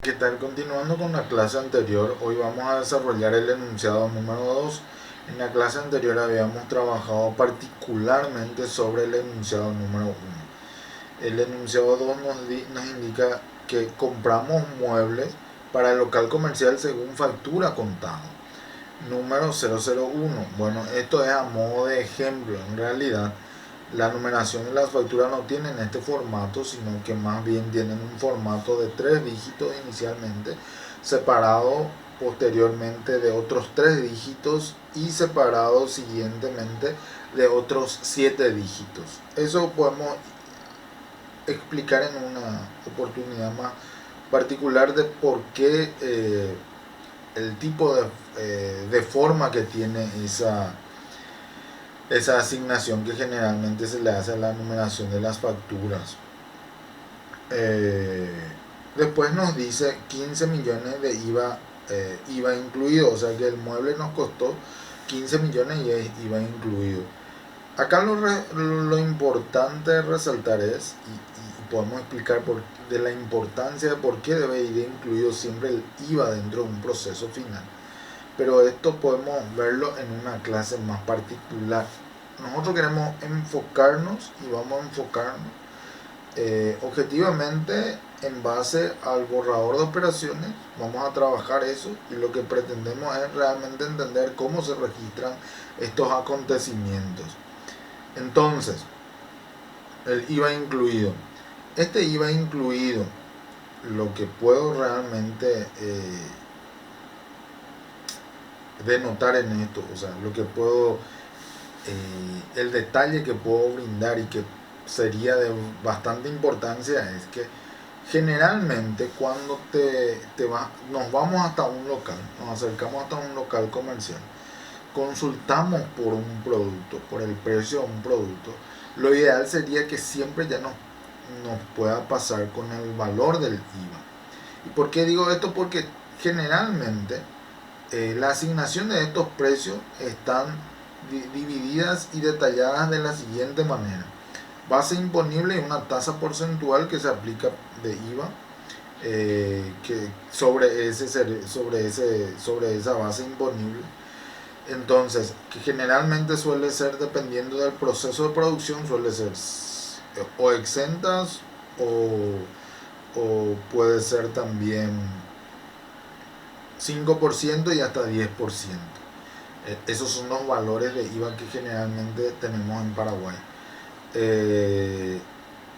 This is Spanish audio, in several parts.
¿Qué tal? Continuando con la clase anterior, hoy vamos a desarrollar el enunciado número 2. En la clase anterior habíamos trabajado particularmente sobre el enunciado número 1. El enunciado 2 nos indica que compramos muebles para el local comercial según factura contada. Número 001. Bueno, esto es a modo de ejemplo. En realidad, la numeración de las facturas no tienen este formato, sino que más bien tienen un formato de 3 dígitos inicialmente, separado posteriormente de otros 3 dígitos y separado siguientemente de otros 7 dígitos. Eso podemos explicar en una oportunidad más particular de por qué el tipo de forma que tiene esa asignación que generalmente se le hace a la numeración de las facturas. Eh, Después nos dice 15 millones de IVA incluido, o sea que el mueble nos costó 15 millones y es IVA incluido. Acá lo importante de resaltar es, y podemos explicar de la importancia de por qué debe ir incluido siempre el IVA dentro de un proceso final. Pero esto podemos verlo en una clase más particular. Nosotros queremos enfocarnos y vamos a enfocarnos objetivamente en base al borrador de operaciones. Vamos a trabajar eso y lo que pretendemos es realmente entender cómo se registran estos acontecimientos. Entonces, el IVA incluido. Este IVA incluido, lo que puedo realmente denotar en esto, o sea, lo que puedo, el detalle que puedo brindar y que sería de bastante importancia es que generalmente cuando nos vamos hasta un local, nos acercamos hasta un local comercial, consultamos por un producto, por el precio de un producto, lo ideal sería que siempre ya nos pueda pasar con el valor del IVA. ¿Y por qué digo esto? Porque generalmente la asignación de estos precios están divididas y detalladas de la siguiente manera: base imponible y una tasa porcentual que se aplica de IVA que sobre esa base imponible. Entonces, que generalmente suele ser, dependiendo del proceso de producción, suele ser o exentas o puede ser también 5% y hasta 10%. Esos son los valores de IVA que generalmente tenemos en Paraguay.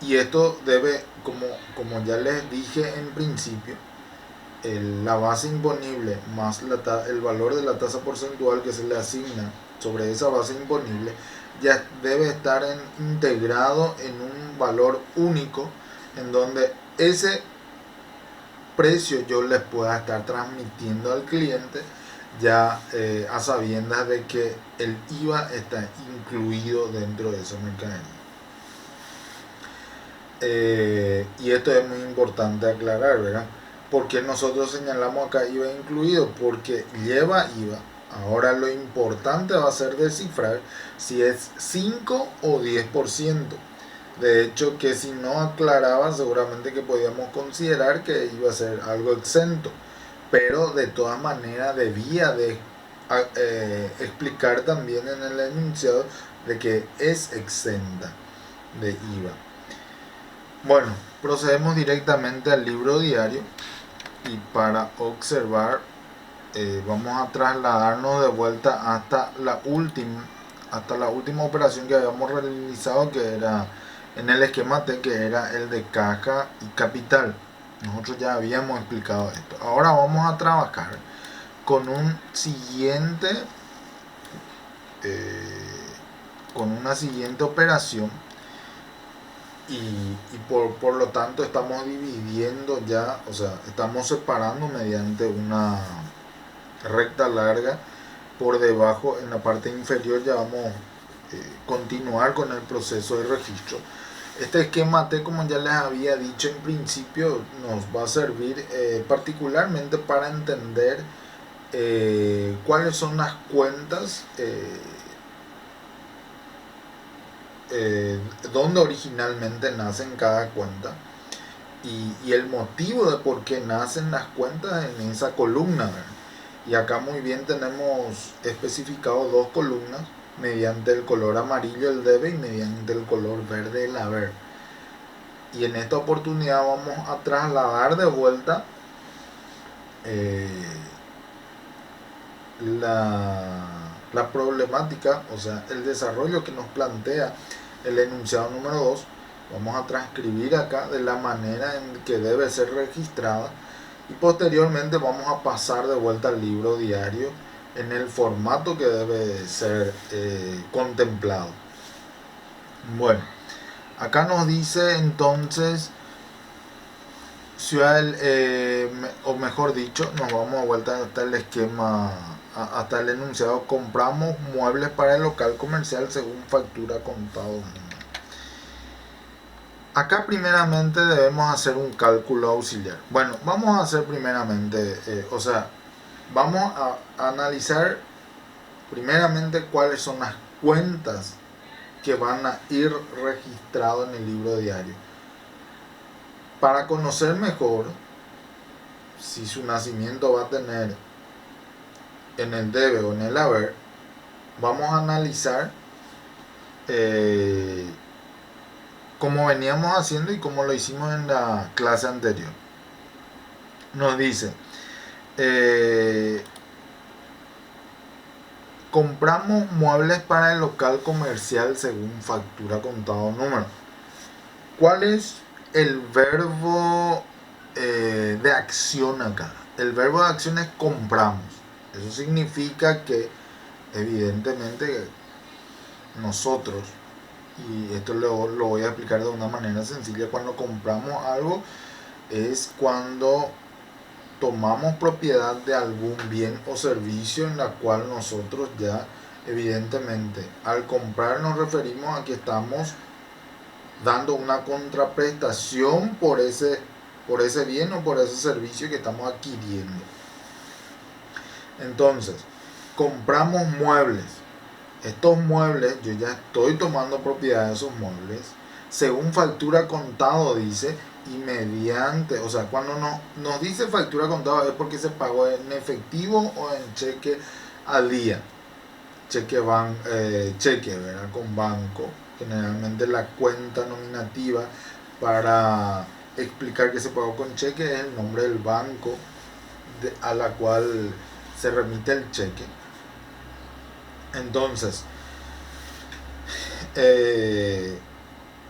Y esto debe, como ya les dije en principio, la base imponible más el valor de la tasa porcentual que se le asigna sobre esa base imponible ya debe estar integrado en un valor único, en donde ese precio yo les pueda estar transmitiendo al cliente ya a sabiendas de que el IVA está incluido dentro de esa mercadería. Y esto es muy importante aclarar, ¿verdad? Porque nosotros señalamos acá IVA incluido, porque lleva IVA. Ahora lo importante va a ser descifrar si es 5 o 10%. De hecho, que si no aclaraba, seguramente que podíamos considerar que iba a ser algo exento. Pero de todas maneras debía de explicar también en el enunciado de que es exenta de IVA. Bueno, procedemos directamente al libro diario y para observar vamos a trasladarnos de vuelta hasta la última operación que habíamos realizado, que era en el esquema T, que era el de caja y capital. Nosotros ya habíamos explicado esto. Ahora vamos a trabajar con un siguiente con una siguiente operación y por lo tanto estamos dividiendo ya, o sea, estamos separando mediante una recta larga por debajo. En la parte inferior ya vamos a continuar con el proceso de registro. Este esquema T, como ya les había dicho en principio, nos va a servir particularmente para entender cuáles son las cuentas, donde originalmente nacen cada cuenta, y el motivo de por qué nacen las cuentas en esa columna, ¿verdad? Y acá muy bien tenemos especificado dos columnas mediante el color amarillo el debe y mediante el color verde el haber. Y en esta oportunidad vamos a trasladar de vuelta la problemática, o sea, el desarrollo que nos plantea el enunciado número 2. Vamos a transcribir acá de la manera en que debe ser registrada y posteriormente vamos a pasar de vuelta al libro diario en el formato que debe ser contemplado. Bueno, acá nos dice entonces ciudad, o mejor dicho, nos vamos a vuelta hasta el esquema, hasta el enunciado: compramos muebles para el local comercial según factura contado. Acá primeramente debemos hacer un cálculo auxiliar. Bueno, vamos a hacer primeramente, vamos a analizar primeramente cuáles son las cuentas que van a ir registradas en el libro diario. Para conocer mejor si su nacimiento va a tener en el debe o en el haber, vamos a analizar como veníamos haciendo y como lo hicimos en la clase anterior. Nos dice, compramos muebles para el local comercial según factura contado número. ¿Cuál es el verbo de acción acá? El verbo de acción es compramos. Eso significa que evidentemente nosotros, y esto lo voy a explicar de una manera sencilla, cuando compramos algo es cuando tomamos propiedad de algún bien o servicio en la cual nosotros ya evidentemente al comprar nos referimos a que estamos dando una contraprestación por ese bien o por ese servicio que estamos adquiriendo. Entonces, compramos muebles. Estos muebles, yo ya estoy tomando propiedad de esos muebles según factura contado, dice, y mediante, o sea, cuando nos dice factura contado es porque se pagó en efectivo o en cheque al día. Cheque, ¿verdad? Con banco. Generalmente la cuenta nominativa para explicar que se pagó con cheque es el nombre del banco a la cual se remite el cheque. Entonces,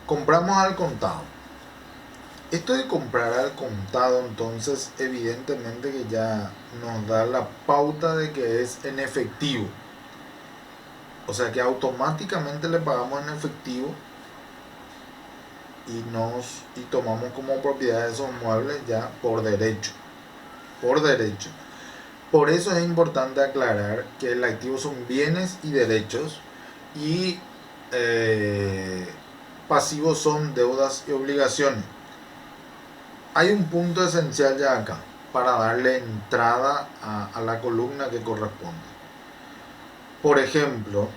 compramos al contado. Esto de comprar al contado, entonces, evidentemente que ya nos da la pauta de que es en efectivo. O sea que automáticamente le pagamos en efectivo y tomamos como propiedad esos muebles ya por derecho. Por derecho. Por eso es importante aclarar que el activo son bienes y derechos y pasivos son deudas y obligaciones. Hay un punto esencial ya acá para darle entrada a la columna que corresponde. Por ejemplo,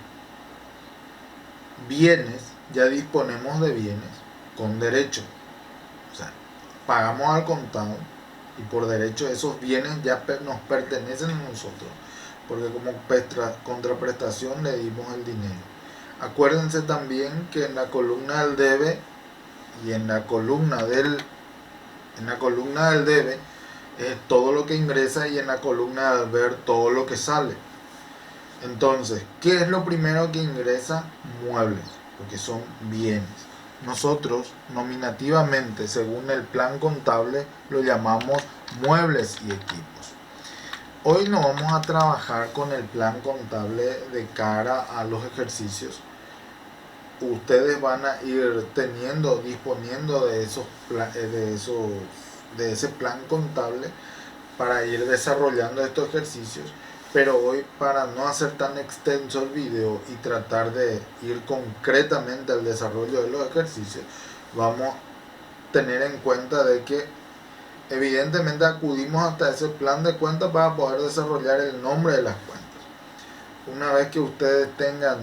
bienes, ya disponemos de bienes con derecho. O sea, pagamos al contado y por derecho esos bienes ya nos pertenecen a nosotros, porque como contraprestación le dimos el dinero. Acuérdense también que en la columna del debe y en la columna del debe es todo lo que ingresa y en la columna del haber todo lo que sale. Entonces, ¿qué es lo primero que ingresa? Muebles, porque son bienes. Nosotros nominativamente, según el plan contable, lo llamamos muebles y equipos. Hoy no vamos a trabajar con el plan contable de cara a los ejercicios. Ustedes van a ir disponiendo de ese plan contable para ir desarrollando estos ejercicios. Pero hoy, para no hacer tan extenso el video y tratar de ir concretamente al desarrollo de los ejercicios, vamos a tener en cuenta de que evidentemente acudimos hasta ese plan de cuentas para poder desarrollar el nombre de las cuentas. Una vez que ustedes tengan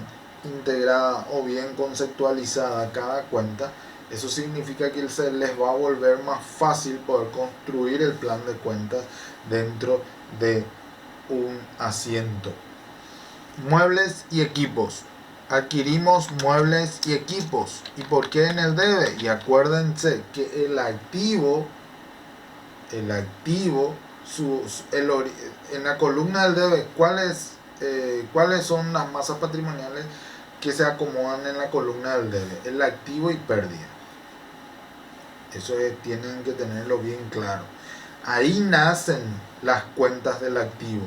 integrada o bien conceptualizada cada cuenta, Eso significa que se les va a volver más fácil poder construir el plan de cuentas dentro de un asiento. Muebles y equipos. Adquirimos muebles y equipos. ¿Y por qué en el debe? Y acuérdense que el activo, en la columna del debe, ¿cuáles son las masas patrimoniales que se acomodan en la columna del debe? El activo y pérdida. Eso tienen que tenerlo bien claro. Ahí nacen las cuentas del activo.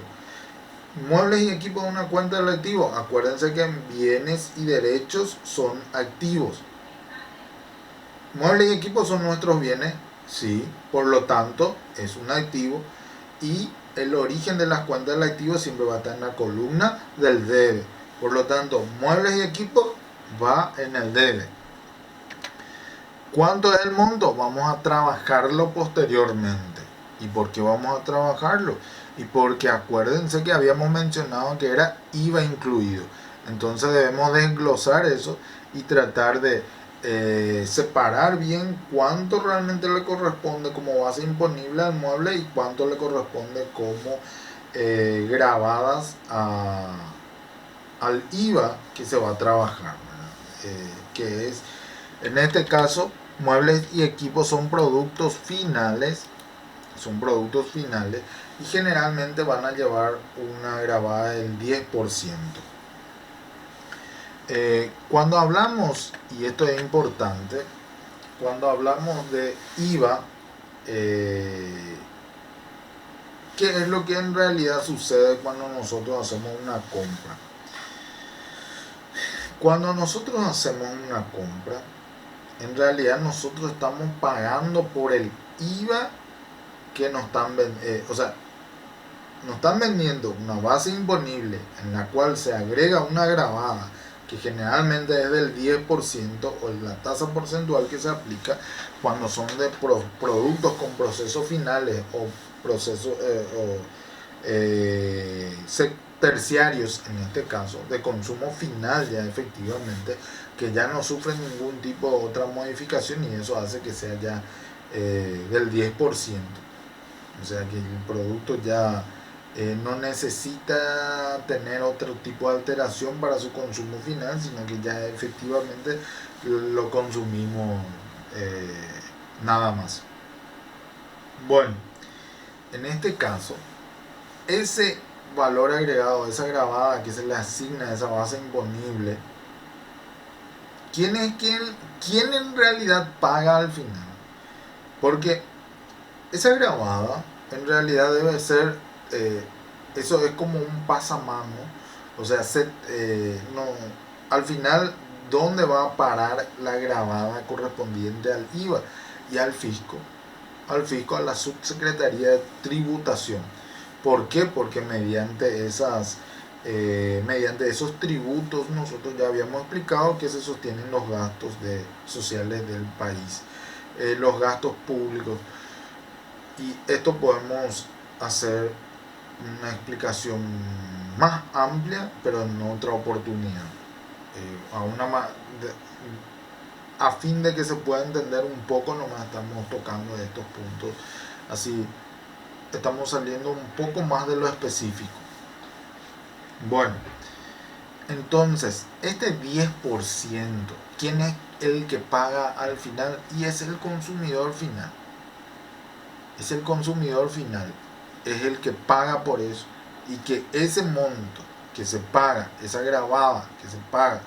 Muebles y equipos de una cuenta del activo. Acuérdense que bienes y derechos son activos. Muebles y equipos son nuestros bienes, sí, por lo tanto es un activo, y el origen de las cuentas del activo siempre va a estar en la columna del debe. Por lo tanto, muebles y equipos va en el debe. ¿Cuánto es el monto? Vamos a trabajarlo posteriormente. ¿Y por qué vamos a trabajarlo? Y porque acuérdense que habíamos mencionado que era IVA incluido. Entonces debemos desglosar eso y tratar de separar bien cuánto realmente le corresponde como base imponible al mueble y cuánto le corresponde como grabadas al IVA que se va a trabajar, que es, en este caso, muebles y equipos son productos finales y generalmente van a llevar una grabada del 10%. Cuando hablamos, y esto es importante, cuando hablamos de IVA, ¿qué es lo que en realidad sucede cuando nosotros hacemos una compra? Cuando nosotros hacemos una compra, en realidad nosotros estamos pagando por el IVA que nos están vendiendo. Nos están vendiendo una base imponible en la cual se agrega una grabada que generalmente es del 10% o la tasa porcentual que se aplica cuando son de productos con procesos finales o procesos terciarios, en este caso de consumo final ya efectivamente, que ya no sufren ningún tipo de otra modificación, y eso hace que sea ya del 10%. O sea que el producto ya no necesita tener otro tipo de alteración para su consumo final, sino que ya efectivamente lo consumimos nada más. Bueno, en este caso, ese valor agregado, esa grabada que se le asigna a esa base imponible, ¿quién en realidad paga al final? Porque esa grabada en realidad debe ser, eso es como un pasamano, o sea, al final, ¿dónde va a parar la grabada correspondiente al IVA y al fisco? Al fisco, a la subsecretaría de tributación. ¿Por qué? Porque mediante esos tributos nosotros ya habíamos explicado que se sostienen los gastos sociales del país, los gastos públicos. Y esto podemos hacer una explicación más amplia, pero en otra oportunidad, a fin de que se pueda entender un poco. Nomás estamos tocando estos puntos, así estamos saliendo un poco más de lo específico. Bueno, entonces este 10%, ¿quién es el que paga al final? Y es el consumidor final. Es el consumidor final, es el que paga por eso, y que ese monto que se paga, esa grabada que se paga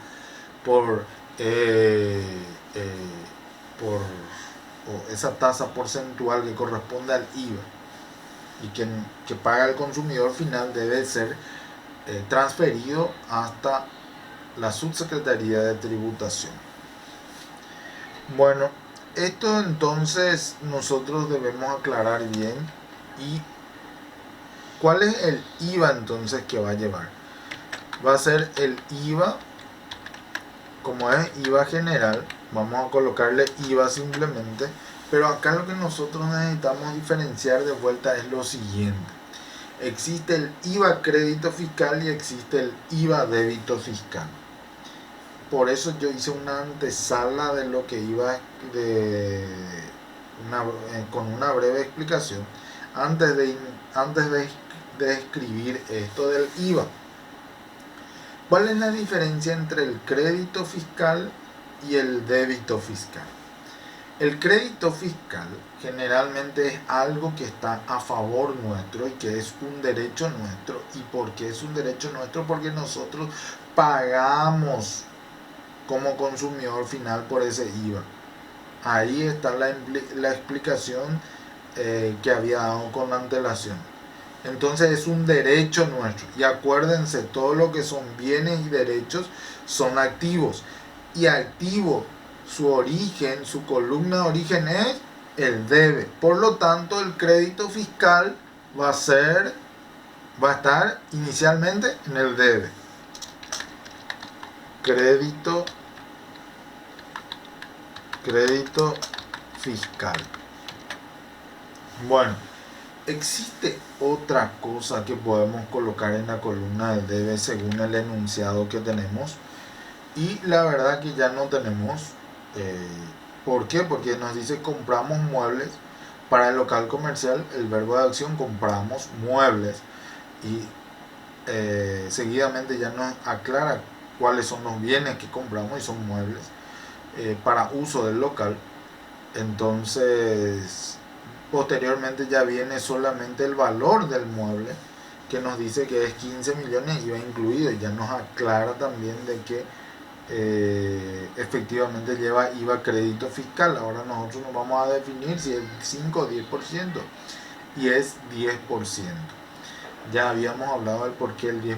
por esa tasa porcentual que corresponde al IVA y que paga el consumidor final, debe ser transferido hasta la subsecretaría de tributación. Bueno, esto entonces nosotros debemos aclarar bien. ¿Y cuál es el IVA entonces que va a llevar? Va a ser el IVA, como es IVA general, vamos a colocarle IVA simplemente, pero acá lo que nosotros necesitamos diferenciar de vuelta es lo siguiente. Existe el IVA crédito fiscal y existe el IVA débito fiscal. por eso yo hice una antesala de lo que iba con una breve explicación antes de escribir esto del IVA. ¿Cuál es la diferencia entre el crédito fiscal y el débito fiscal? El crédito fiscal generalmente es algo que está a favor nuestro y que es un derecho nuestro. ¿Y por qué es un derecho nuestro? Porque nosotros pagamos como consumidor final por ese IVA. Ahí está la explicación que había dado con antelación. Entonces es un derecho nuestro. Y acuérdense, todo lo que son bienes y derechos son activos. Y activo, su origen, su columna de origen es el debe. Por lo tanto, el crédito fiscal va a estar inicialmente en el debe. Crédito fiscal. Bueno, existe otra cosa que podemos colocar en la columna del debe según el enunciado que tenemos, y la verdad que ya no tenemos. ¿Por qué? Porque nos dice compramos muebles. Para el local comercial, el verbo de acción compramos muebles, y seguidamente ya nos aclara cuáles son los bienes que compramos, y son muebles para uso del local. Entonces posteriormente ya viene solamente el valor del mueble, que nos dice que es 15 millones IVA incluido, y ya nos aclara también de que efectivamente lleva IVA crédito fiscal. Ahora nosotros nos vamos a definir si es 5 o 10%, y es 10%. Ya habíamos hablado del por qué el 10%,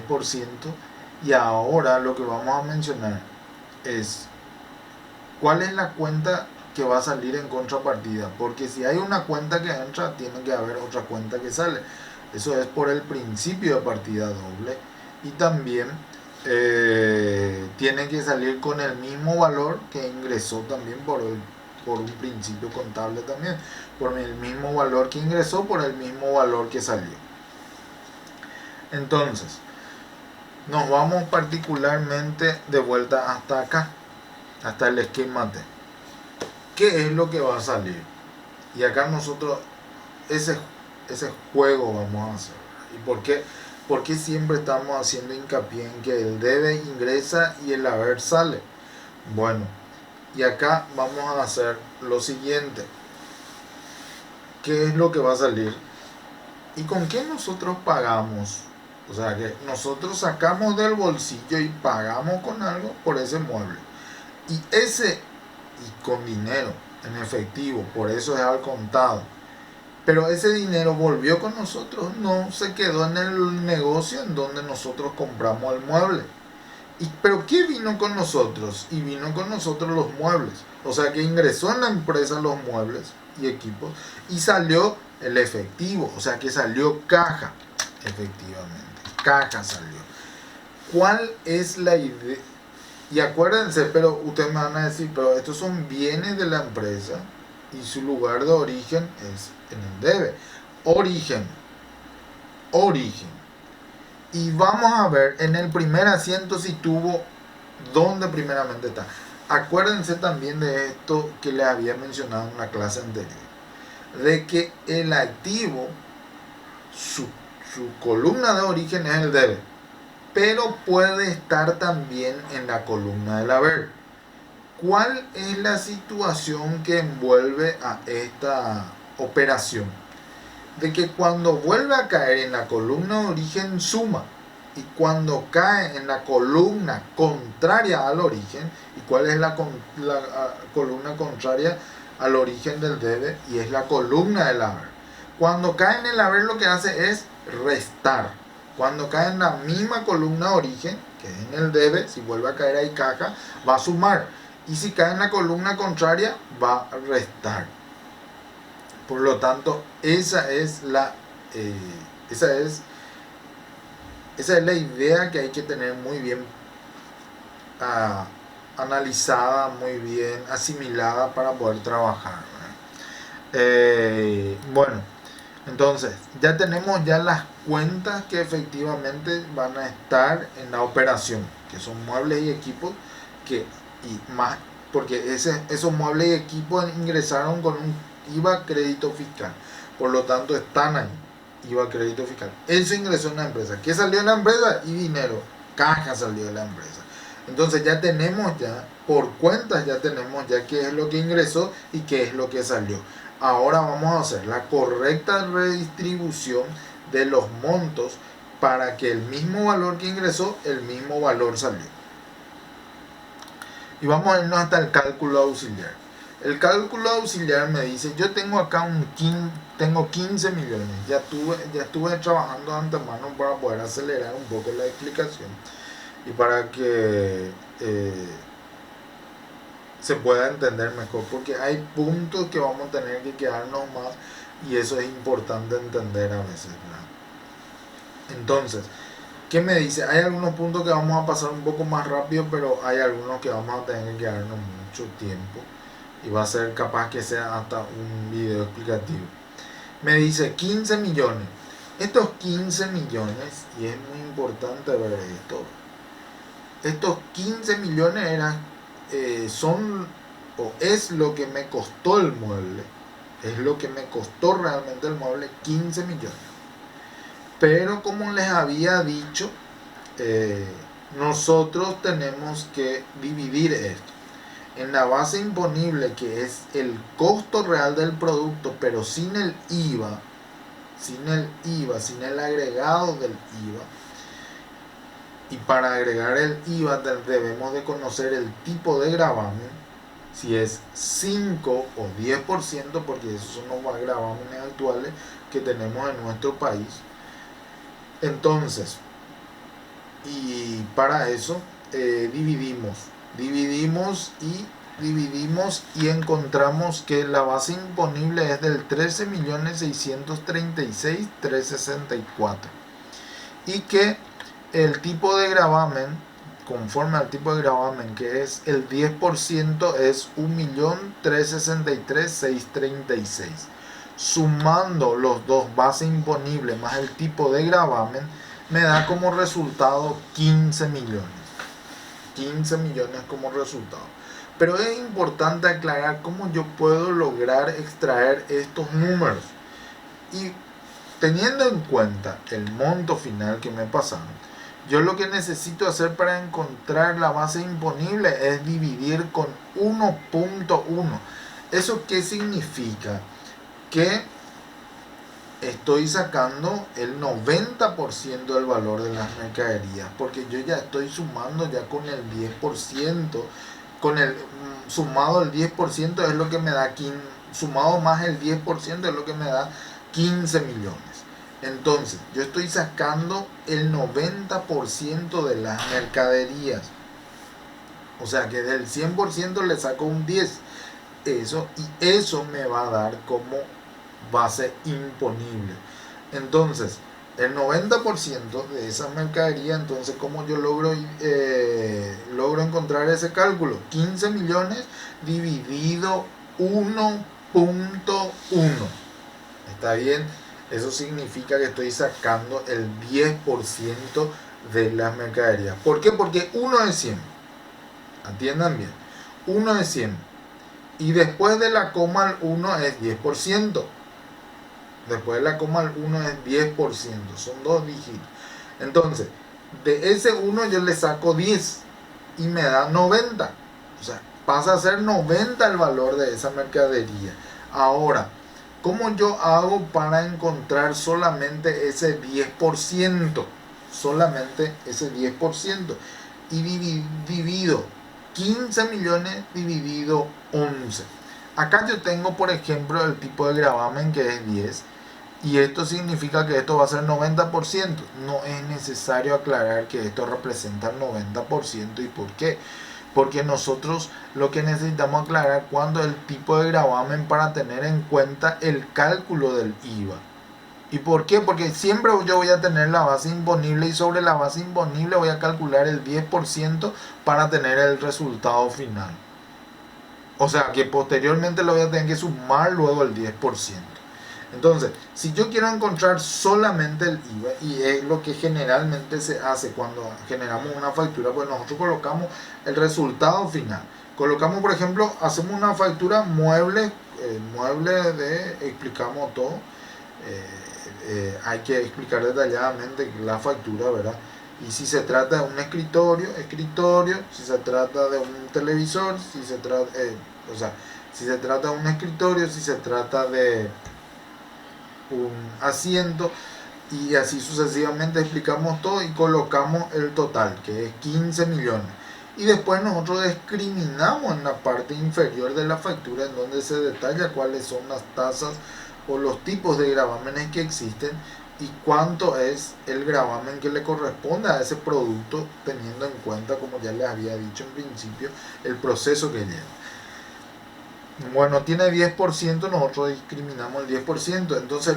y ahora lo que vamos a mencionar es cuál es la cuenta que va a salir en contrapartida, porque si hay una cuenta que entra, tiene que haber otra cuenta que sale. Eso es por el principio de partida doble, y también tiene que salir con el mismo valor que ingresó, también por un principio contable, también por el mismo valor que ingresó, por el mismo valor que salió. Entonces nos vamos particularmente de vuelta hasta acá, hasta el esquema T. ¿Qué es lo que va a salir? Y acá nosotros ese juego vamos a hacer. ¿Y por qué? Porque siempre estamos haciendo hincapié en que el debe ingresa y el haber sale. Bueno, y acá vamos a hacer lo siguiente. ¿Qué es lo que va a salir? ¿Y con qué nosotros pagamos? O sea, que nosotros sacamos del bolsillo y pagamos con algo por ese mueble. Y con dinero en efectivo, por eso es al contado. Pero ese dinero volvió con nosotros, no se quedó en el negocio en donde nosotros compramos el mueble. ¿Pero qué vino con nosotros? Y vino con nosotros los muebles. O sea que ingresó en la empresa los muebles y equipos, y salió el efectivo. O sea que salió caja, efectivamente. Caja salió. ¿Cuál es la idea? Y acuérdense, pero ustedes me van a decir, pero estos son bienes de la empresa y su lugar de origen es en el debe. Origen. Y vamos a ver en el primer asiento si tuvo dónde primeramente está. Acuérdense también de esto que les había mencionado en la clase anterior, de que el activo, su columna de origen es el debe, pero puede estar también en la columna del haber. ¿Cuál es la situación que envuelve a esta operación? De que cuando vuelve a caer en la columna de origen suma, y cuando cae en la columna contraria al origen, ¿y cuál es la columna contraria al origen del debe? Y es la columna del haber. Cuando cae en el haber, lo que hace es restar. Cuando cae en la misma columna de origen, que es en el debe, si vuelve a caer ahí caja, va a sumar. Y si cae en la columna contraria, va a restar. Por lo tanto, esa es la idea que hay que tener muy bien analizada, muy bien asimilada para poder trabajar. Bueno, entonces ya tenemos las cuentas que efectivamente van a estar en la operación, que son muebles y equipos que, y más, porque esos muebles y equipos ingresaron con un IVA crédito fiscal. Por lo tanto, están ahí. IVA crédito fiscal. Eso ingresó en la empresa. ¿Qué salió en la empresa? Y dinero. Caja salió de la empresa. Entonces ya tenemos ya, por cuentas ya tenemos ya qué es lo que ingresó y qué es lo que salió. Ahora vamos a hacer la correcta redistribución de los montos para que el mismo valor que ingresó, el mismo valor salió. Y vamos a irnos hasta el cálculo auxiliar. El cálculo auxiliar me dice, yo tengo acá tengo 15 millones. Ya estuve trabajando de antemano para poder acelerar un poco la explicación y para que se pueda entender mejor, porque hay puntos que vamos a tener que quedarnos más y eso es importante entender a veces, ¿verdad? Entonces, ¿qué me dice? Hay algunos puntos que vamos a pasar un poco más rápido, pero hay algunos que vamos a tener que quedarnos mucho tiempo y va a ser capaz que sea hasta un video explicativo. Me dice 15 millones. Estos 15 millones, y es muy importante ver esto, estos 15 millones son o es lo que me costó el mueble, es lo que me costó realmente el mueble, 15 millones. Pero como les había dicho, nosotros tenemos que dividir esto en la base imponible, que es el costo real del producto, pero sin el IVA, sin el agregado del IVA. Y para agregar el IVA debemos de conocer el tipo de gravamen, si es 5 o 10%, porque esos son los gravámenes actuales que tenemos en nuestro país. Entonces, y para eso dividimos y encontramos que la base imponible es del 13.636.364 y que el tipo de gravamen, conforme al tipo de gravamen, que es el 10%, es 1.363.636. Sumando los dos, base imponible más el tipo de gravamen, me da como resultado 15 millones. 15 millones como resultado. Pero es importante aclarar cómo yo puedo lograr extraer estos números. Y teniendo en cuenta el monto final que me pasaron, yo lo que necesito hacer para encontrar la base imponible es dividir con 1.1. ¿Eso qué significa? Que estoy sacando el 90% del valor de las mercaderías, porque yo ya estoy sumando ya con el 10%, sumado el 10% es lo que me da, sumado más el 10% es lo que me da 15 millones. Entonces, yo estoy sacando el 90% de las mercaderías. O sea que del 100% le saco un 10%. Y eso me va a dar como base imponible. Entonces, el 90% de esa mercadería, entonces, ¿cómo yo logro encontrar ese cálculo? 15 millones dividido 1.1. ¿Está bien? Eso significa que estoy sacando el 10% de las mercaderías. ¿Por qué? Porque 1 es 100. Atiendan bien. 1 es 100. Y después de la coma al 1 es 10%. Después de la coma al 1 es 10%. Son dos dígitos. Entonces, de ese 1 yo le saco 10 y me da 90. O sea, pasa a ser 90 el valor de esa mercadería. Ahora, ¿cómo yo hago para encontrar solamente ese 10%? Solamente ese 10%. Y divido 15 millones dividido 11. Acá yo tengo, por ejemplo, el tipo de gravamen que es 10. Y esto significa que esto va a ser 90%. No es necesario aclarar que esto representa el 90%. ¿Y por qué? Porque nosotros lo que necesitamos aclarar cuándo el tipo de gravamen para tener en cuenta el cálculo del IVA. ¿Y por qué? Porque siempre yo voy a tener la base imponible y sobre la base imponible voy a calcular el 10% para tener el resultado final. O sea que posteriormente lo voy a tener que sumar luego el 10%. Entonces, si yo quiero encontrar solamente el IVA, y es lo que generalmente se hace cuando generamos una factura, pues nosotros colocamos el resultado final. Colocamos, por ejemplo, hacemos una factura mueble, explicamos todo. Hay que explicar detalladamente la factura, ¿verdad? Y si se trata de un escritorio, si se trata de un televisor, si se trata, si se trata de un escritorio, si se trata de un asiento, y así sucesivamente explicamos todo y colocamos el total, que es 15 millones. Y después nosotros discriminamos en la parte inferior de la factura, en donde se detalla cuáles son las tasas o los tipos de gravámenes que existen y cuánto es el gravamen que le corresponde a ese producto, teniendo en cuenta, como ya les había dicho en principio, el proceso que lleva. Bueno, tiene 10%, nosotros discriminamos el 10%. Entonces,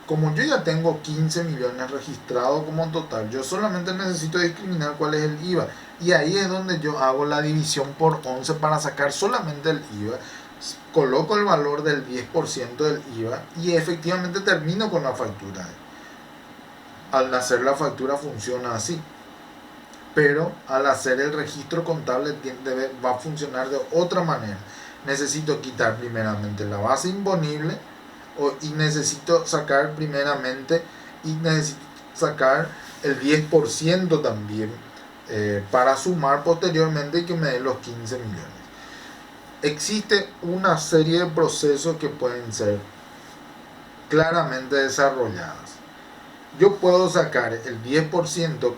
como yo ya tengo 15 millones registrados como total, yo solamente necesito discriminar cuál es el IVA. Y ahí es donde yo hago la división por 11 para sacar solamente el IVA. Coloco el valor del 10% del IVA y efectivamente termino con la factura. Al hacer la factura funciona así. Pero al hacer el registro contable va a funcionar de otra manera. Necesito quitar primeramente la base imponible y necesito sacar primeramente el 10% también para sumar posteriormente y que me dé los 15 millones. Existe una serie de procesos que pueden ser claramente desarrolladas. Yo puedo sacar el 10%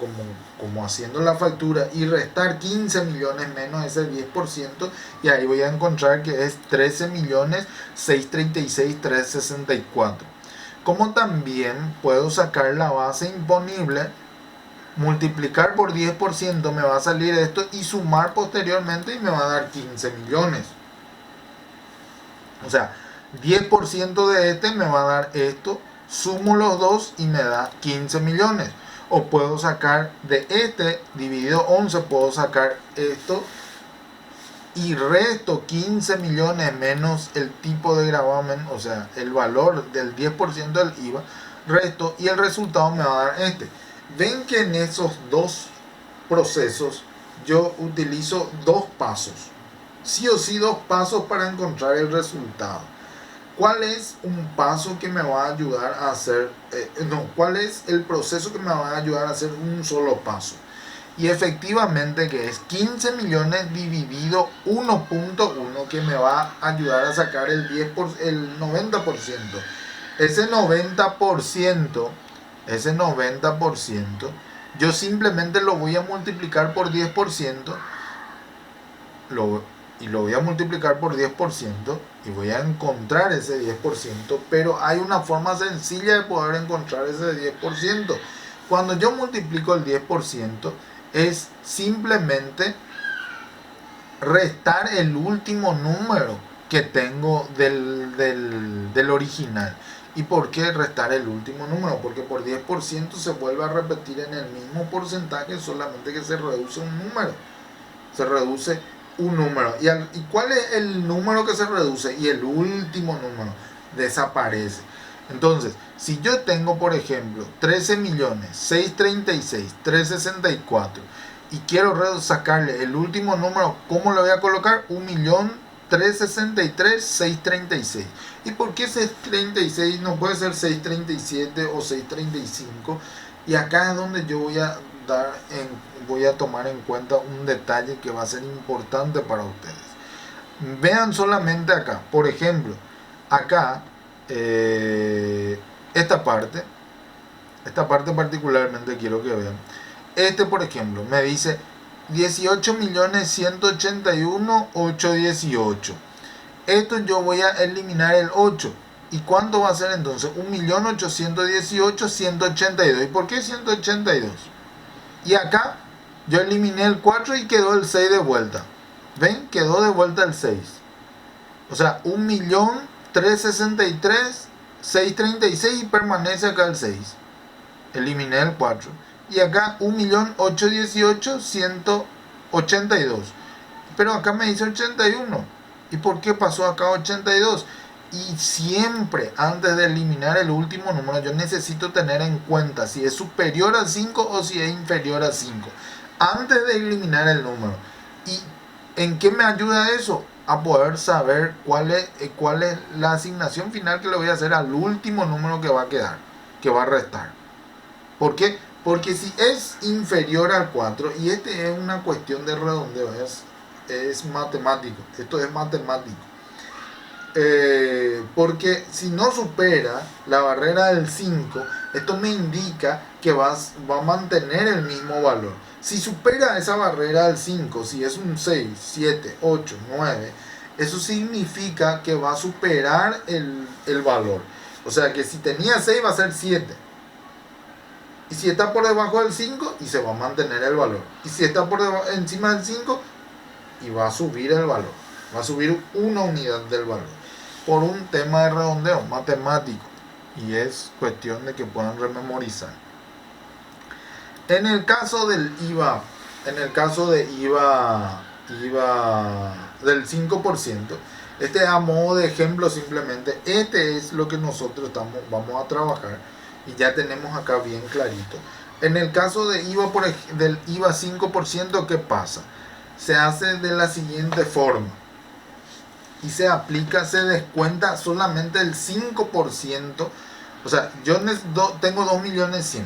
como haciendo la factura y restar 15 millones menos ese 10%, y ahí voy a encontrar que es 13.636.364. Como también puedo sacar la base imponible, multiplicar por 10%, me va a salir esto, y sumar posteriormente y me va a dar 15 millones. O sea, 10% de este me va a dar esto, sumo los dos y me da 15 millones. O puedo sacar de este dividido 11, puedo sacar esto y resto 15 millones menos el tipo de gravamen, o sea, el valor del 10% del IVA, resto, y el resultado me va a dar este. Ven que en esos dos procesos yo utilizo dos pasos, sí o sí dos pasos para encontrar el resultado. ¿Cuál es un paso que me va a ayudar a hacer, cuál es el proceso que me va a ayudar a hacer un solo paso? Y efectivamente que es 15 millones dividido 1.1, que me va a ayudar a sacar el 90%. Ese 90%, yo simplemente lo voy a multiplicar por 10%, y lo voy a multiplicar por 10% y voy a encontrar ese 10%, pero hay una forma sencilla de poder encontrar ese 10%. Cuando yo multiplico el 10%, es simplemente restar el último número que tengo del original. ¿Y por qué restar el último número? Porque por 10% se vuelve a repetir en el mismo porcentaje, solamente que se reduce un número. Se reduce un número. ¿Y cuál es el número que se reduce? Y el último número desaparece. Entonces, si yo tengo, por ejemplo, 13.636.364 y quiero sacarle el último número, ¿cómo le voy a colocar? 1.363.636. ¿Y por qué 636? No puede ser 637 o 635. Y acá es donde yo voy a tomar en cuenta un detalle que va a ser importante para ustedes. Vean solamente acá, por ejemplo, acá esta parte particularmente quiero que vean. Por ejemplo, me dice 18.181.818. Esto yo voy a eliminar el 8. ¿Y cuánto va a ser entonces? 1.818.182. ¿Y por qué 182? Y acá yo eliminé el 4 y quedó el 6 de vuelta. ¿Ven? Quedó de vuelta el 6. O sea, 1.363.636 y permanece acá el 6. Eliminé el 4. Y acá 1.818.182. Pero acá me dice 81. ¿Y por qué pasó acá 82? Y siempre antes de eliminar el último número yo necesito tener en cuenta si es superior a 5 o si es inferior a 5 antes de eliminar el número. ¿Y en qué me ayuda eso? A poder saber cuál es la asignación final que le voy a hacer al último número que va a quedar, que va a restar. ¿Por qué? Porque si es inferior al 4, y este es una cuestión de redondeo, es matemático, esto es matemático. Porque si no supera la barrera del 5, esto me indica que va a mantener el mismo valor. Si supera esa barrera del 5, si es un 6, 7, 8, 9, eso significa que va a superar el valor. O sea que si tenía 6 va a ser 7. Y si está por debajo del 5, y se va a mantener el valor. Y si está encima del 5, y va a subir el valor. Va a subir una unidad del valor. Por un tema de redondeo matemático. Y es cuestión de que puedan rememorizar. En el caso del IVA, del 5%, este a modo de ejemplo simplemente, este es lo que nosotros vamos a trabajar y ya tenemos acá bien clarito. En el caso de del IVA 5%, ¿qué pasa? Se hace de la siguiente forma y se descuenta solamente el 5%. O sea, yo tengo 2.100.000.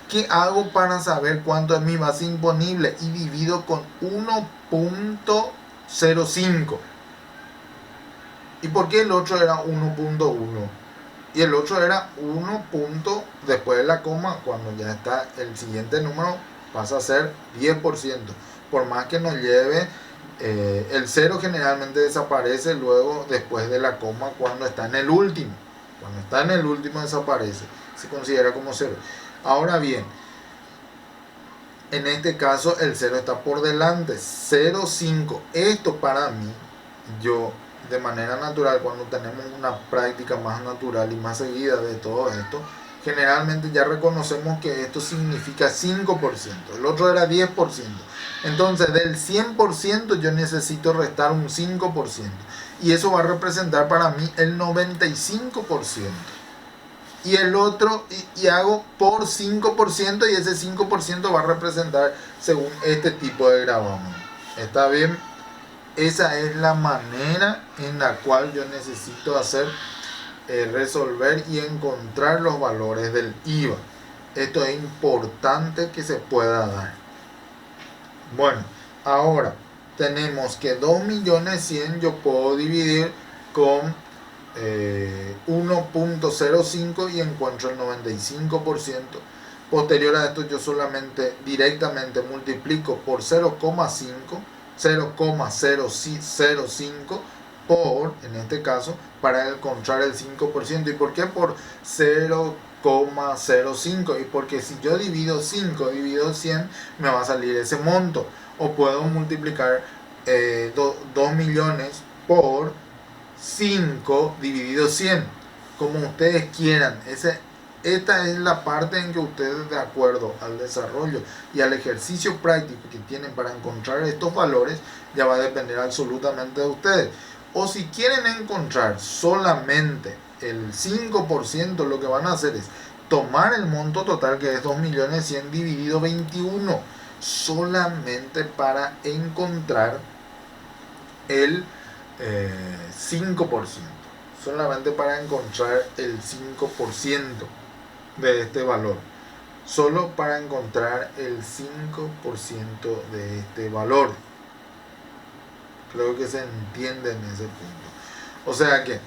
¿Qué hago para saber cuánto es mi base imponible? Y divido con 1.05. ¿Y por qué el otro era 1.1? Y el otro era 1. Después de la coma, cuando ya está el siguiente número, pasa a ser 10%. Por más que nos lleve, el 0 generalmente desaparece luego después de la coma cuando está en el último. Cuando está en el último desaparece. Se considera como 0. Ahora bien, en este caso el 0 está por delante, 0,5. Esto para mí, yo de manera natural, cuando tenemos una práctica más natural y más seguida de todo esto, generalmente ya reconocemos que esto significa 5%, el otro era 10%. Entonces del 100% yo necesito restar un 5%, y eso va a representar para mí el 95%. Y el otro, y hago por 5%, y ese 5% va a representar según este tipo de gravamen. ¿Está bien? Esa es la manera en la cual yo necesito resolver y encontrar los valores del IVA. Esto es importante que se pueda dar. Bueno, ahora tenemos que 2.100.000 yo puedo dividir con 1.05 y encuentro el 95%. Posterior a esto yo solamente directamente multiplico por 0,005 por, en este caso, para encontrar el 5%. ¿Y por qué por 0,05? Y porque si yo divido 5 divido 100, me va a salir ese monto. O puedo multiplicar 2 millones por 5 dividido 100, como ustedes quieran. Esta es la parte en que ustedes, de acuerdo al desarrollo y al ejercicio práctico que tienen para encontrar estos valores, ya va a depender absolutamente de ustedes. O si quieren encontrar solamente el 5%, lo que van a hacer es tomar el monto total, que es 2.100.000 dividido 21, solamente para encontrar el 5%, solamente para encontrar el 5% de este valor, solo para encontrar el 5% de este valor. Creo que se entiende en ese punto. O sea que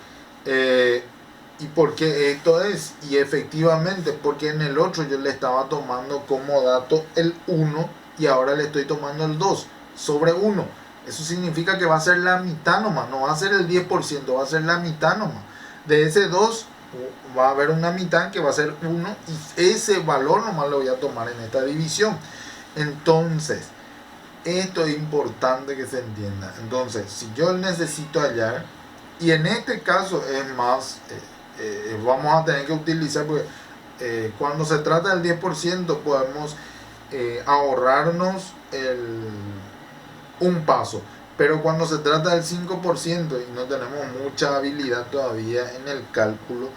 ¿y por qué esto es? Y efectivamente, porque en el otro yo le estaba tomando como dato el 1 y ahora le estoy tomando el 2 sobre 1. Eso significa que va a ser la mitad nomás, no va a ser el 10%, va a ser la mitad nomás. De ese 2 va a haber una mitad que va a ser 1, y ese valor nomás lo voy a tomar en esta división. Entonces, esto es importante que se entienda. Entonces, si yo necesito hallar, y en este caso es más, vamos a tener que utilizar, porque cuando se trata del 10% podemos ahorrarnos un paso. Pero cuando se trata del 5% y no tenemos mucha habilidad todavía en el cálculo,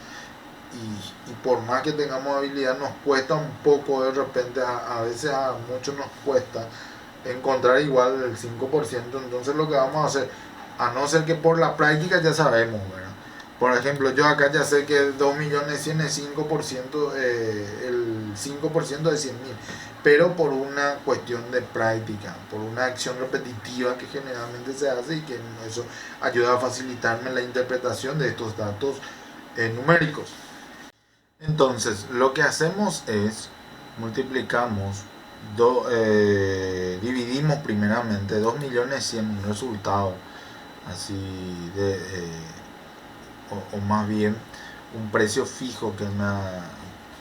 y por más que tengamos habilidad nos cuesta un poco de repente, a veces a muchos nos cuesta encontrar igual el 5%. Entonces lo que vamos a hacer, a no ser que por la práctica ya sabemos, ¿verdad? Por ejemplo, yo acá ya sé que 2.100.000 es 5%, el 5% de 100.000, pero por una cuestión de práctica, por una acción repetitiva que generalmente se hace, y que eso ayuda a facilitarme la interpretación de estos datos numéricos. Entonces, lo que hacemos es multiplicamos, dividimos primeramente 2.100.000, un resultado así de, o más bien un precio fijo que me,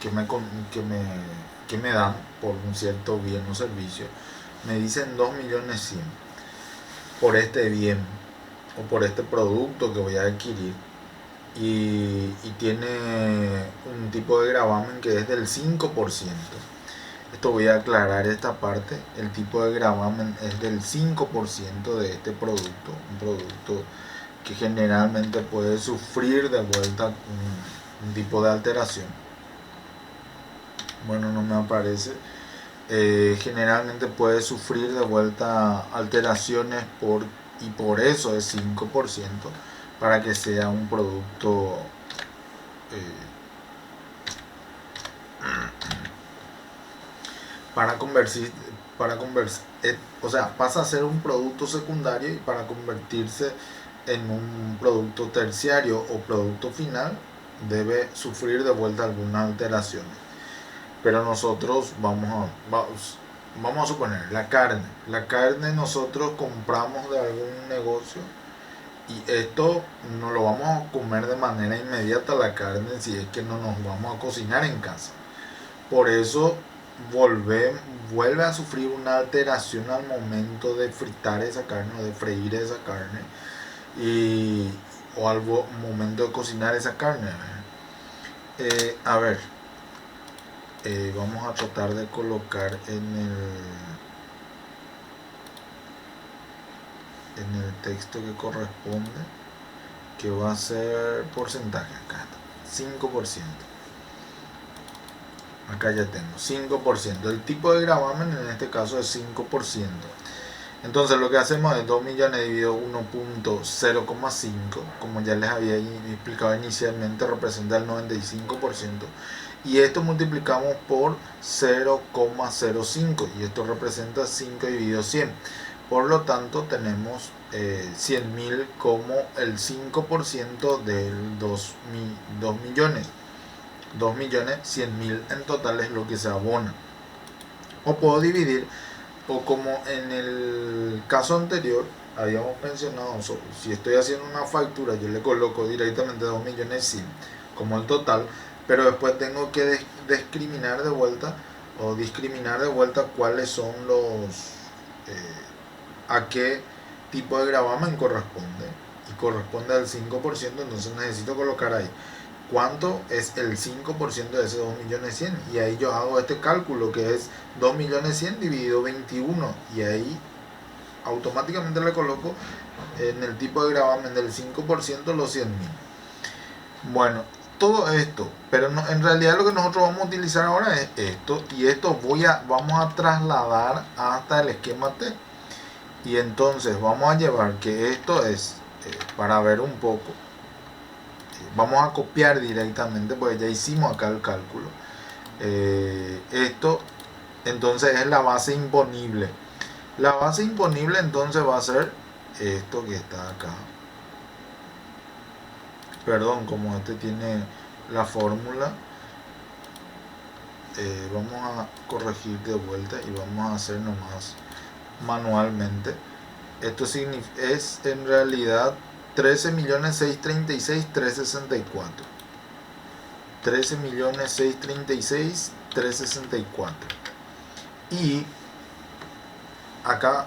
que me, que me dan por un cierto bien o servicio. Me dicen 2.100.000 por este bien o por este producto que voy a adquirir. Y tiene un tipo de gravamen que es del 5%. Esto voy a aclarar esta parte. El tipo de gravamen es del 5% de este producto. Un producto que generalmente puede sufrir de vuelta un tipo de alteración. Bueno, no me aparece. Generalmente puede sufrir de vuelta alteraciones y por eso es 5%, para que sea un producto para convertir, o sea, pasa a ser un producto secundario, y para convertirse en un producto terciario o producto final debe sufrir de vuelta algunas alteraciones. Pero nosotros vamos a suponer la carne nosotros compramos de algún negocio, y esto no lo vamos a comer de manera inmediata, la carne, si es que no nos vamos a cocinar en casa. Por eso vuelve a sufrir una alteración al momento de fritar esa carne o de freír esa carne, o al momento de cocinar esa carne. A ver, vamos a tratar de colocar en el texto que corresponde, que va a ser porcentaje. Acá, 5%. Acá ya tengo 5%. El tipo de gravamen en este caso es 5%. Entonces lo que hacemos es 2 millones dividido 1.0,5, como ya les había explicado inicialmente, representa el 95%. Y esto multiplicamos por 0,05, y esto representa 5 dividido 100. Por lo tanto tenemos 100.000 como el 5% del 2 millones. 2.100.000 en total es lo que se abona. O puedo dividir, o como en el caso anterior habíamos mencionado, si estoy haciendo una factura, yo le coloco directamente 2.100.000 como el total, pero después tengo que discriminar de vuelta cuáles son a qué tipo de gravamen corresponde, y corresponde al 5%. Entonces necesito colocar ahí cuánto es el 5% de ese 2.100.000, y ahí yo hago este cálculo que es 2.100.000 dividido 21, y ahí automáticamente le coloco en el tipo de gravamen del 5% los 100.000. Bueno, todo esto, pero no, en realidad lo que nosotros vamos a utilizar ahora es esto, y esto vamos a trasladar hasta el esquema T. Y entonces vamos a llevar que esto es, para ver un poco, vamos a copiar directamente, porque ya hicimos acá el cálculo. Esto entonces es la base imponible. La base imponible entonces va a ser esto que está acá. Perdón, como este tiene la fórmula, vamos a corregir de vuelta y vamos a hacer nomás manualmente. Esto es en realidad 13.636.364. 13.636.364. Y acá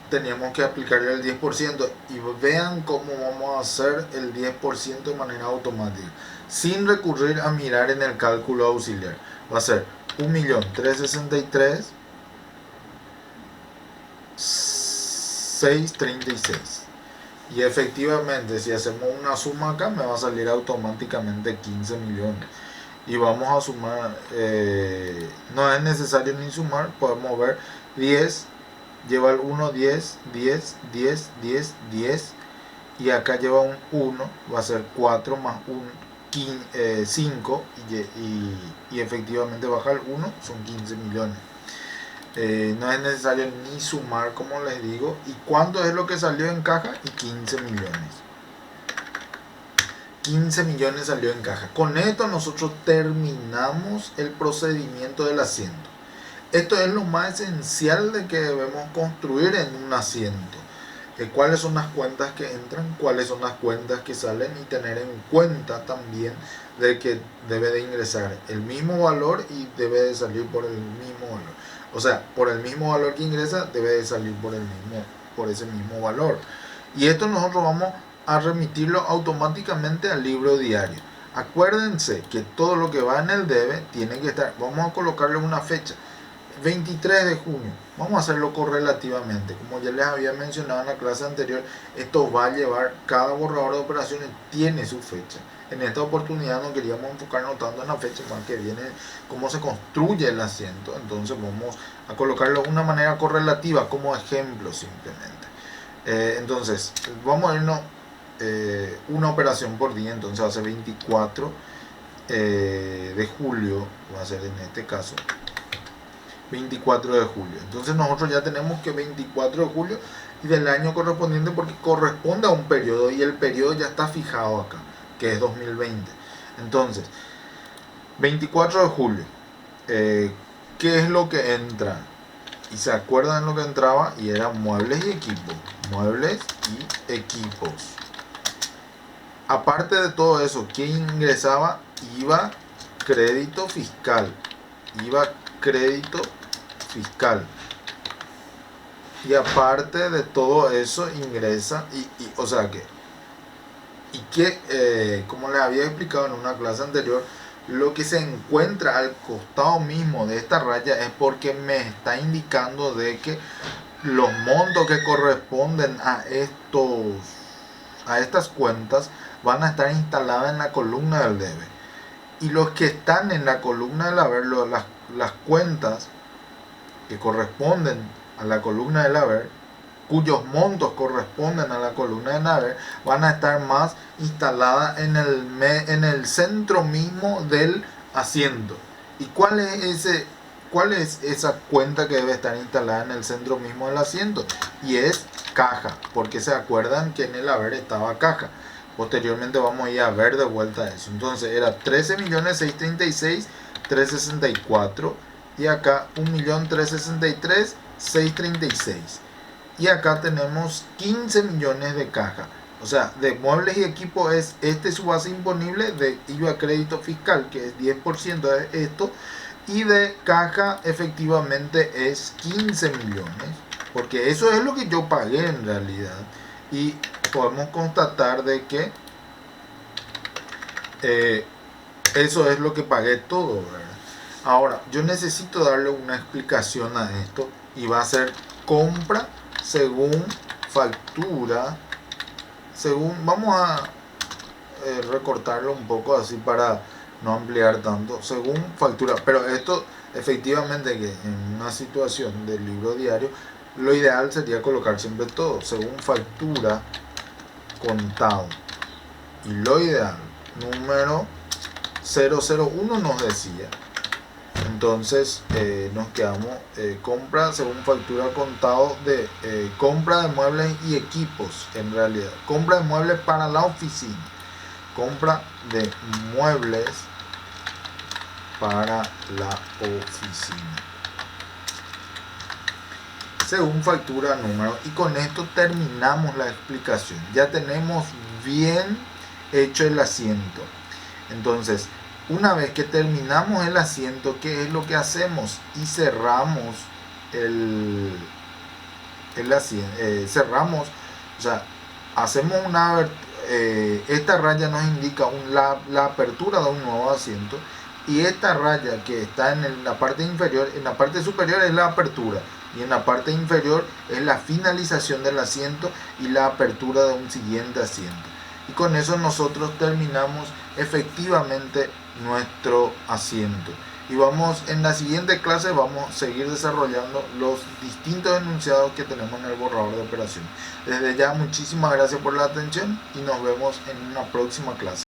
teníamos que aplicarle el 10%, y vean cómo vamos a hacer el 10% de manera automática, sin recurrir a mirar en el cálculo auxiliar. Va a ser 1.363.664 636. Y efectivamente, si hacemos una suma acá, me va a salir automáticamente 15 millones. Y vamos a sumar, no es necesario ni sumar, podemos ver 10, lleva el 1, 10, 10, 10, 10, 10. Y acá lleva un 1, va a ser 4 más 1, 5. Y efectivamente baja el 1, son 15 millones. No es necesario ni sumar, como les digo. ¿Y cuánto es lo que salió en caja? Y 15 millones. 15 millones salió en caja. Con esto nosotros terminamos el procedimiento del asiento. Esto es lo más esencial de que debemos construir en un asiento. Cuáles son las cuentas que entran, cuáles son las cuentas que salen, y tener en cuenta también de que debe de ingresar el mismo valor y debe de salir por el mismo valor. O sea, por el mismo valor que ingresa debe de salir por ese mismo valor. Y esto nosotros vamos a remitirlo automáticamente al libro diario. Acuérdense que todo lo que va en el debe tiene que estar, vamos a colocarle una fecha, 23 de junio. Vamos a hacerlo correlativamente. Como ya les había mencionado en la clase anterior, esto va a llevar, cada borrador de operaciones tiene su fecha. En esta oportunidad no queríamos enfocarnos tanto en la fecha, más que viene cómo se construye el asiento. Entonces vamos a colocarlo de una manera correlativa como ejemplo simplemente. Entonces vamos a irnos una operación por día. Entonces va a ser 24 de julio, va a ser en este caso 24 de julio. Entonces nosotros ya tenemos que 24 de julio y del año correspondiente, porque corresponde a un periodo y el periodo ya está fijado acá, que es 2020. Entonces 24 de julio, ¿qué es lo que entra? Y se acuerdan lo que entraba, y era muebles y equipos. Muebles y equipos. Aparte de todo eso, ¿qué ingresaba? IVA, crédito fiscal. IVA, crédito fiscal. Y aparte de todo eso ingresa, o sea que, como les había explicado en una clase anterior, lo que se encuentra al costado mismo de esta raya es porque me está indicando de que los montos que corresponden a estas cuentas van a estar instaladas en la columna del debe, y los que están en la columna del haber, las cuentas que corresponden a la columna del haber, cuyos montos corresponden a la columna del haber, van a estar más instaladas en el centro mismo del asiento. ¿Y cuál es esa cuenta que debe estar instalada en el centro mismo del asiento? Y es caja, porque se acuerdan que en el haber estaba caja. Posteriormente vamos a ir a ver de vuelta eso. Entonces era 13.636.364, y acá 1.363.636. Y acá tenemos 15 millones de caja. O sea, de muebles y equipos es su base imponible de IVA, crédito fiscal, que es 10% de esto, y de caja efectivamente es 15 millones, porque eso es lo que yo pagué en realidad. Y podemos constatar de que eso es lo que pagué todo, ¿verdad? Ahora, yo necesito darle una explicación a esto, y va a ser compra según factura, vamos a recortarlo un poco así para no ampliar tanto, según factura. Pero esto efectivamente, que en una situación del libro diario, lo ideal sería colocar siempre todo según factura contado, y lo ideal, número 001 nos decía. Entonces nos quedamos compra según factura contado de compra de muebles y equipos. En realidad, compra de muebles para la oficina, compra de muebles para la oficina según factura número. Y con esto terminamos la explicación. Ya tenemos bien hecho el asiento. Entonces, una vez que terminamos el asiento, ¿qué es lo que hacemos? Y cerramos el asiento. Cerramos, o sea, hacemos esta raya nos indica la apertura de un nuevo asiento, y esta raya que está en la parte inferior, en la parte superior, es la apertura. y en la parte inferior es la finalización del asiento y la apertura de un siguiente asiento. Y con eso nosotros terminamos efectivamente nuestro asiento. Y vamos en la siguiente clase vamos a seguir desarrollando los distintos enunciados que tenemos en el borrador de operación. Desde ya muchísimas gracias por la atención y nos vemos en una próxima clase.